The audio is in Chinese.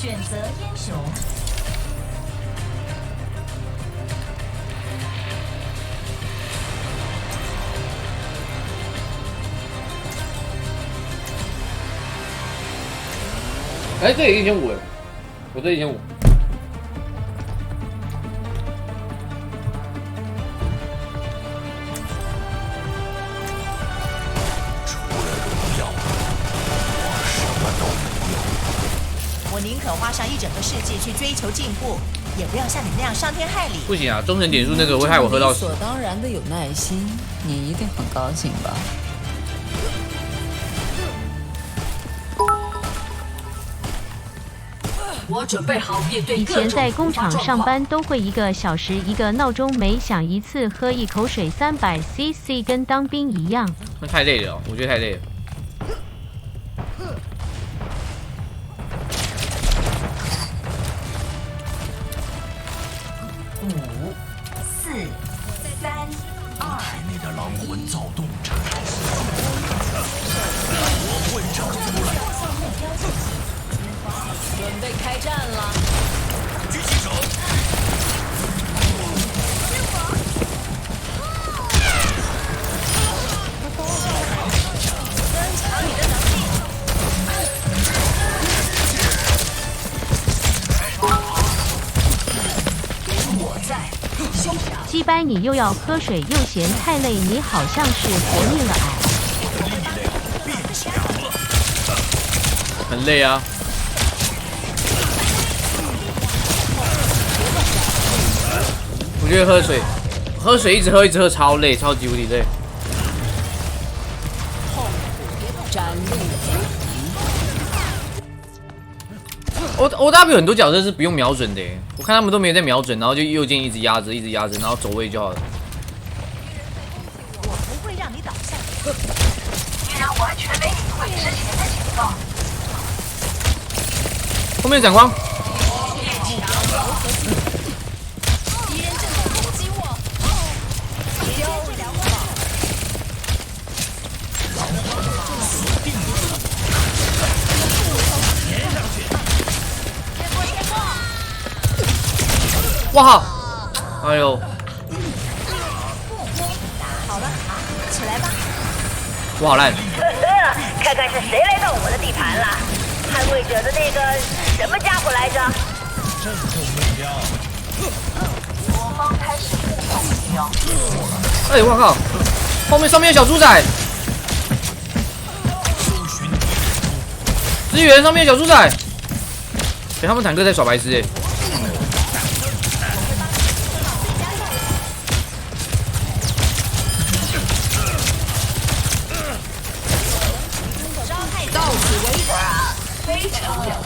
选择英雄。哎，这也1500哎，我这1500。我宁可花上一整个世纪去追求进步，也不要像你那样伤天害理。不行啊，忠诚点数那个会害我喝到死。理所当然的有耐心，你一定很高兴吧？我准备好面对以前在工厂上班都会1个小时一个闹钟，每响一次喝一口水，300cc， 跟当兵一样。那太累了，我觉得太累了。5、4、3、2。你的狼魂躁动着，我混账出来！准备开战了！举起手！增强你的能力。我在，休想！鸡掰你又要喝水又嫌太累，你好像是活腻了很累啊。我觉得喝水一直喝超累，超级无敌累。展露OW 很多角色是不用瞄准的，我看他们都没有在瞄准，然后就右键一直压着，然后走位就好了。我不会让你倒下。居然完全没理会之前的警告。后面闪光，敌人正在攻击我。交流吧。哇！哎呦，好了，起来吧。我好烂。看看是谁来到我的地盘了？捍卫者的那个什么家伙来着？镇住目标！我方开始误判目标。哎，我靠！后面上面有小猪仔，支援上面有小猪仔。哎，他们坦克在耍白痴哎。到此为止。非常了。